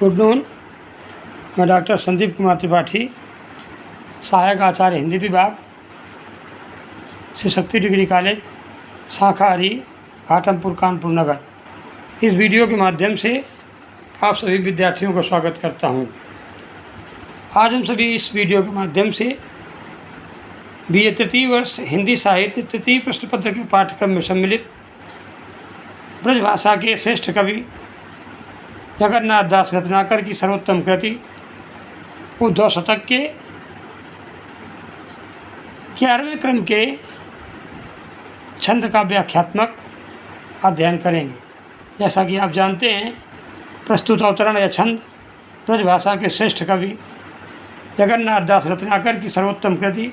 Good noon. मैं doctor Sandeep Kumar Tripathi, सहायक आचार्य हिंदी विभाग, श्री शक्ति डिग्री कॉलेज, शाखा हरी, घाटमपुर, कानपुर नगर। इस वीडियो के माध्यम से आप सभी विद्यार्थियों का स्वागत करता हूं। आज हम सभी इस वीडियो के माध्यम से BA तृतीय वर्ष हिंदी साहित्य तृतीय प्रश्न पत्र के पाठ्यक्रम में सम्मिलित ब्रजभाषा के श्रेष्ठ कवि जगन्नाथ दास रत्नाकर की सर्वोत्तम कृति उद्धव शतक के 11वें क्रम के छंद का व्याख्यात्मक अध्ययन करेंगे। जैसा कि आप जानते हैं, प्रस्तुत अवतरण या छंद ब्रजभाषा के श्रेष्ठ कवि जगन्नाथ दास रत्नाकर की सर्वोत्तम कृति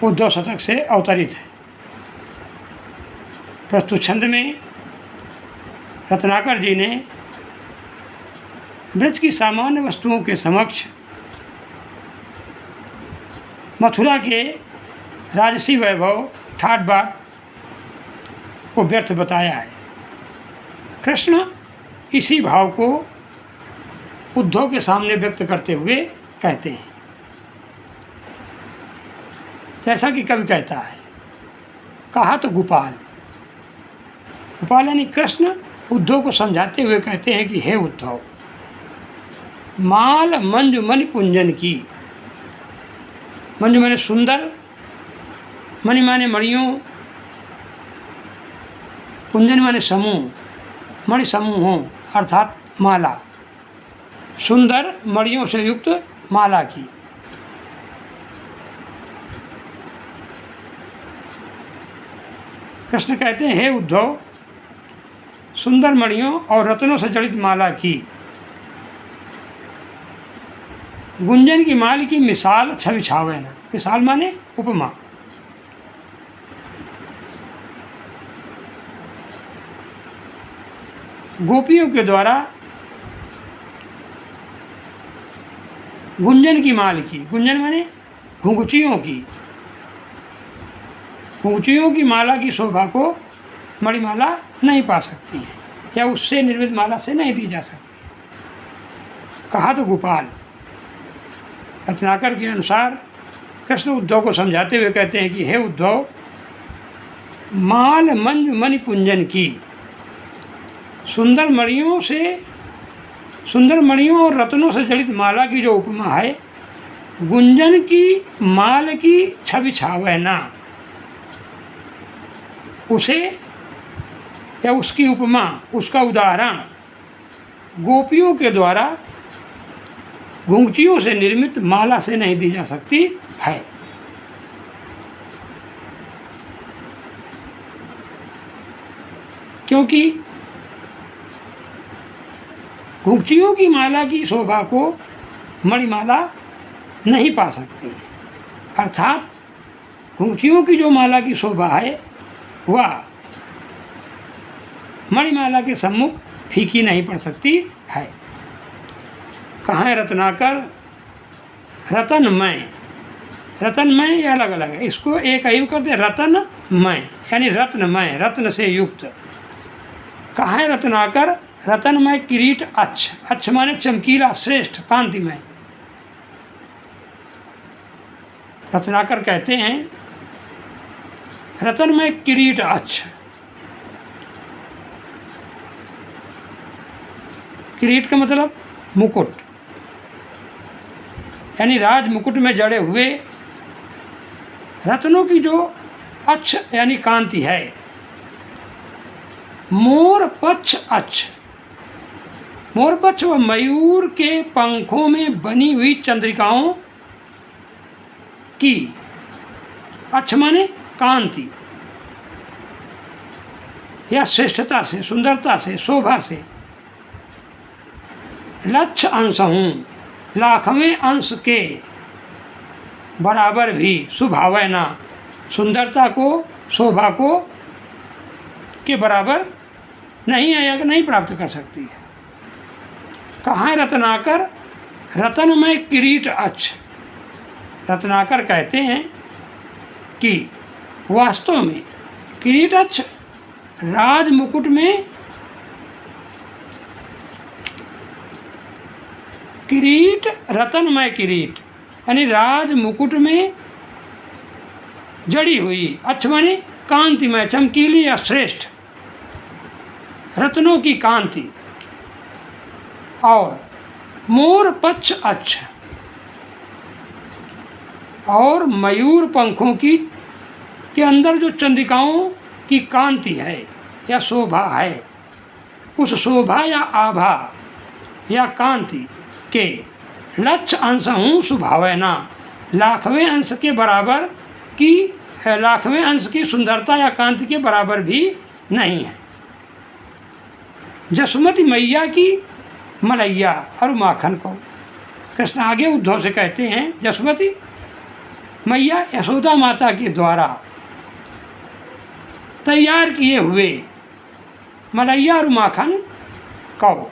उद्धव शतक से अवतरित है। प्रस्तुत छंद में रत्नाकर जी ने ब्रज की सामान्य वस्तुओं के समक्ष मथुरा के राजसी वैभव ठाट बाट को व्यर्थ बताया है। कृष्ण इसी भाव को उद्धव के सामने व्यक्त करते हुए कहते हैं। जैसा कि कवि कहता है, कहा तो गोपाल। गोपाल यानी कृष्ण उद्धव को समझाते हुए कहते हैं कि हे उद्धव, माल मंजु मणि पुंजन की। मंजु माने सुंदर, मणि माने मणियों, पुंजन माने समूह, मणि समूहों अर्थात माला, सुंदर मणियों से युक्त माला की। कृष्ण कहते हैं, हे उद्धव, सुंदर मणियों और रत्नों से जड़ित माला की। गुंजन की माल की मिसाल छवि छावे न। मिसाल माने उपमा। गोपियों के द्वारा गुंजन की माल की। गुंजन माने घुंघचियों की। घुंघचियों की माला की शोभा को मणिमाला नहीं पा सकती है, या उससे निर्मित माला से नहीं दी जा सकती। कहा तो गोपाल। रत्नाकर के अनुसार कृष्ण उद्धव को समझाते हुए कहते हैं कि हे उद्धव, माल मंजु मणि पुंजन की। सुंदर मणियों और रत्नों से जड़ित माला की जो उपमा है, गुंजन की माल की छवि छावे ना। उसे या उसकी उपमा, उसका उदाहरण गोपियों के द्वारा घुंघचियों से निर्मित माला से नहीं दी जा सकती है। क्योंकि घुंघचियों की माला की शोभा को मणिमाला नहीं पा सकती। अर्थात घुंघचियों की जो माला की शोभा है वह मणिमाला के सम्मुख फीकी नहीं पड़ सकती है। कहाँ है रत्नाकर? रतनमय। रतनमय ये अलग अलग है, इसको एक ही करते रतनमय, यानी रत्नमय, रत्न से युक्त। कहाँ है रत्नाकर? रतनमय किरीट अच्छ। अच्छ माने चमकीला, श्रेष्ठ, कांतिमय। रत्नाकर कहते हैं, रतनमय किरीट अच्छ। किरीट का मतलब मुकुट, यानी राज मुकुट में जड़े हुए रत्नों की जो अच्छ यानी कांति है। मोर पक्ष अच्छ। मोर पक्ष व मयूर के पंखों में बनी हुई चंद्रिकाओं की। अच्छ माने कांति या श्रेष्ठता से, सुंदरता से, शोभा से। लक्ष अंश हूँ, लाखवें अंश के बराबर भी सुभावै ना। सुंदरता को, शोभा को के बराबर नहीं है या नहीं प्राप्त कर सकती है। कहाँ है रत्नाकर? रतनमय किरीट अच्छ। रत्नाकर कहते हैं कि वास्तव में किरीट अच्छ राज मुकुट में किरीट रतनमय किरीट, यानी राज मुकुट में जड़ी हुई, अच्छ माने कांतिमय, चमकीली या श्रेष्ठ, रत्नों की कांति। और मोर पक्ष अच्छ, और मयूर पंखों की के अंदर जो चंद्रिकाओं की कांति है या शोभा है, उस शोभा या आभा या कांति के लक्ष्य अंश हूँ सुभावना, लाखवें अंश के बराबर की, लाखवें अंश की सुंदरता या कांति के बराबर भी नहीं है। जसुमती मैया की मलैया और माखन को कृष्ण आगे उद्धव से कहते हैं, जसुमती मैया यशोदा माता के द्वारा तैयार किए हुए मलैया और माखन को,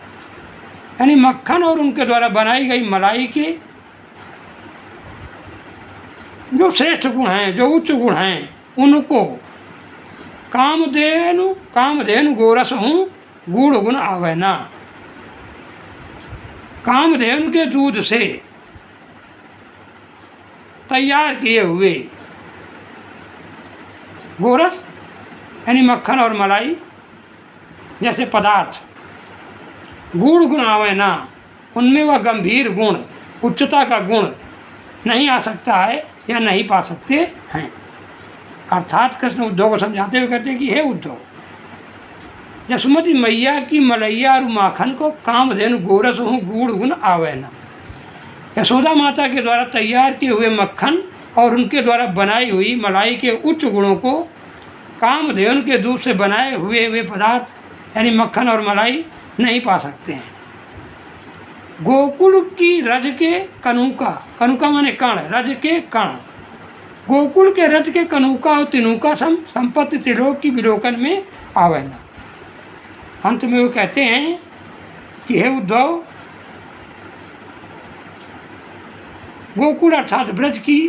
यानी मक्खन और उनके द्वारा बनाई गई मलाई के जो श्रेष्ठ गुण हैं, जो उच्च गुण हैं, उनको कामधेनु गोरस हूँ गुण गुण आवे ना, कामधेनु के दूध से तैयार किए हुए गोरस यानी मक्खन और मलाई जैसे पदार्थ गुण गुण आवे ना, उनमें वह गंभीर गुण, उच्चता का गुण नहीं आ सकता है या नहीं पा सकते हैं। अर्थात कृष्ण उद्धव को समझाते हुए कहते हैं कि हे उद्धव, जसुमती मैया की मलैया और माखन को कामधेनु गोरस हूँ गुण गुण आवे ना, यशोदा माता के द्वारा तैयार किए हुए मक्खन और उनके द्वारा बनाई हुई मलाई के उच्च गुणों को कामधेनु के दूध से बनाए हुए वे पदार्थ यानी मक्खन और मलाई नहीं पा सकते हैं। गोकुल की रज के कनूका, कनूका माने कण, रज के कण, गोकुल के रज के कनूका और तिनूका संपत्ति त्रिलोक की विलोकन में आवे ना। अंत में वो कहते हैं कि हे उद्धव, गोकुल अर्थात ब्रज की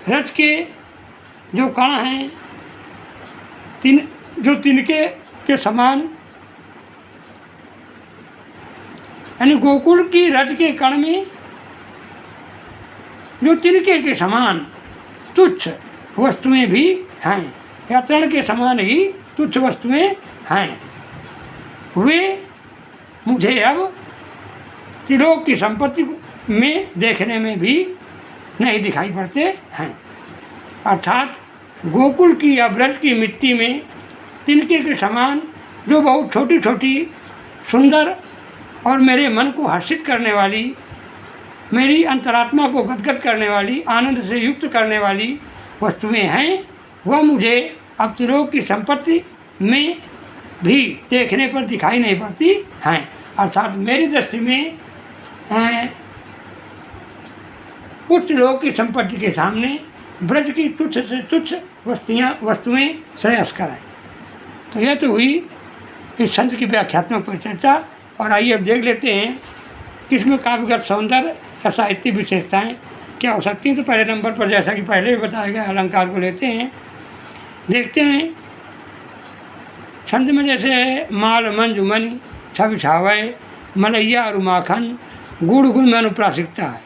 रज के जो कण हैं, जो तिनके के समान, यानी गोकुल की रज के कण में जो तिनके के समान तुच्छ वस्तुएं भी हैं या तृण के समान ही तुच्छ वस्तुएं हैं, वे मुझे अब त्रिलोक की संपत्ति में देखने में भी नहीं दिखाई पड़ते हैं। अर्थात गोकुल की या ब्रज की मिट्टी में तिनके के समान जो बहुत छोटी छोटी सुंदर और मेरे मन को हर्षित करने वाली, मेरी अंतरात्मा को गदगद करने वाली, आनंद से युक्त करने वाली वस्तुएं हैं, वह मुझे अब त्रिलोक की संपत्ति में भी देखने पर दिखाई नहीं पड़ती हैं। अर्थात मेरी दृष्टि में उच्च लोक की संपत्ति के सामने ब्रज की तुच्छ से तुच्छ वस्तुएं श्रेयस्कर हैं। तो यह तो हुई इस संत की व्याख्यात्मक परिचर्चा। और आइए अब देख लेते हैं कि इसमें काव्यगत सौंदर्य या साहित्यिक विशेषताएँ क्या हो सकती हैं। तो पहले नंबर पर जैसा कि पहले भी बताया गया अलंकार को लेते हैं, देखते हैं। छंद में जैसे है माल मंजु मणि छवि छावय, मलैया और माखन गुण गुण में अनुप्रासिकता है।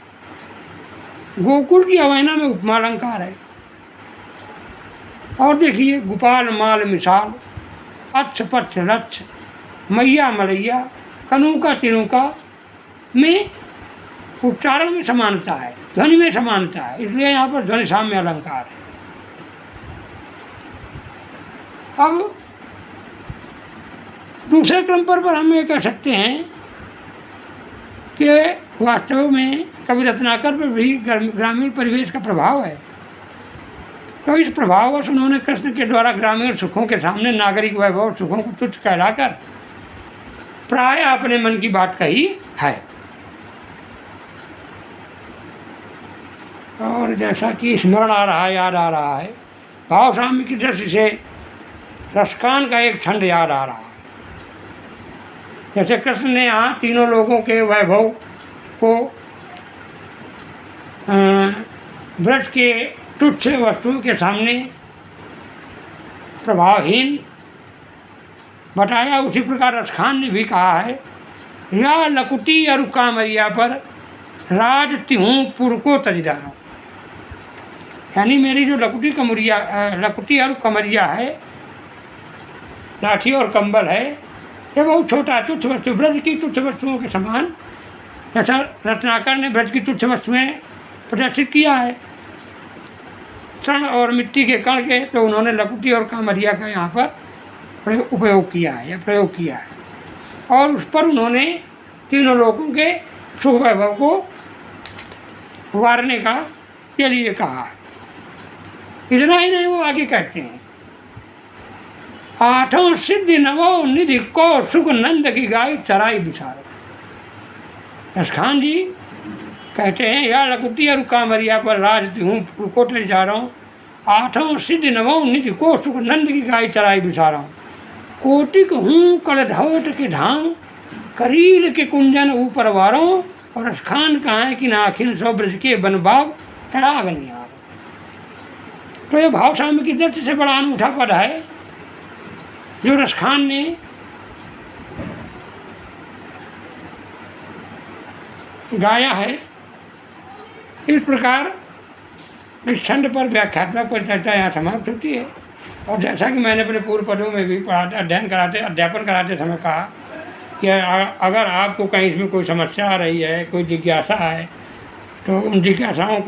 गोकुल की अवैना में उपमा अलंकार है। और देखिए गोपाल माल मिसाल, अच्छ पच्छ लक्ष्य, मैया मलैया, कनूका तिनूका में उच्चारण में समानता है, ध्वनि में समानता है, इसलिए यहाँ पर ध्वनि साम्य अलंकार है। अब दूसरे क्रम पर हम ये कह सकते हैं कि वास्तव में कवि रत्नाकर पर भी ग्रामीण परिवेश का प्रभाव है। तो इस प्रभाववश उन्होंने कृष्ण के द्वारा ग्रामीण सुखों के सामने नागरिक वैभव सुखों को तुच्छ कहलाकर प्राय अपने मन की बात कही है। और जैसा कि स्मरण आ रहा है, याद आ रहा है, भाव साम्य की दृष्टि से रसकान का एक छंद याद आ रहा है। जैसे कृष्ण ने यहाँ तीनों लोगों के वैभव को ब्रज के तुच्छ वस्तुओं के सामने प्रभावहीन बताया, उसी प्रकार रसखान ने भी कहा है या लकुटी और कामरिया पर राज तिहूँ पुर को तजदारों। यानी मेरी जो लकुटी और कमरिया है, लाठी और कंबल है, ये बहुत छोटा तुच्छ वस्तु, ब्रज की तुच्छ वस्तुओं के समान, ऐसा रत्नाकर ने ब्रज की तुच्छ वस्तुएँ प्रदर्शित किया है। क्षण और मिट्टी के कण के तो उन्होंने लकुटी और कामरिया का यहाँ पर उपयोग किया है या प्रयोग किया है, और उस पर उन्होंने तीनों लोगों के सुख वैभव को वारने का के लिए कहा है। इतना ही नहीं, वो आगे कहते हैं, आठों सिद्धि नवो निधि को सुख नंद की गाय चराई बिचारो। रसखान जी कहते हैं, या लकुटी और कामरिया पर राज हूँ कोटे जा रहा हूँ, आठों सिद्धि नवो निधि को सुख नंद की गाय चराई बिछा रहा हूँ। कोटिक हूँ कलधौट के धाम, करील के कुंजन ऊपर वारों, और रसखान कहाँ है कि नाखिन सौ ब्रज के बनबाग तड़ाग निहार। तो ये भाव स्वामी की दृष्टि से बड़ा अनूठा पद है जो रसखान ने गाया है। इस प्रकार इस छंद पर व्याख्यात्मक पर चर्चा यहाँ समाप्त होती है। और जैसा कि मैंने अपने पूर्व पदों में भी अध्यापन कराते समय कहा कि अगर आपको कहीं इसमें कोई समस्या आ रही है, कोई जिज्ञासा है, तो उन जिज्ञासाओं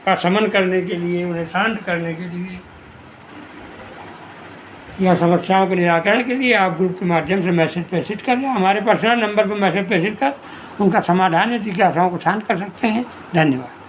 का शमन करने के लिए, उन्हें शांत करने के लिए या समस्याओं के निराकरण के लिए आप ग्रुप के माध्यम से मैसेज प्रेषित करें। हमारे पर्सनल नंबर पर मैसेज प्रेषित कर उनका समाधान या जिज्ञासाओं को शांत कर सकते हैं। धन्यवाद।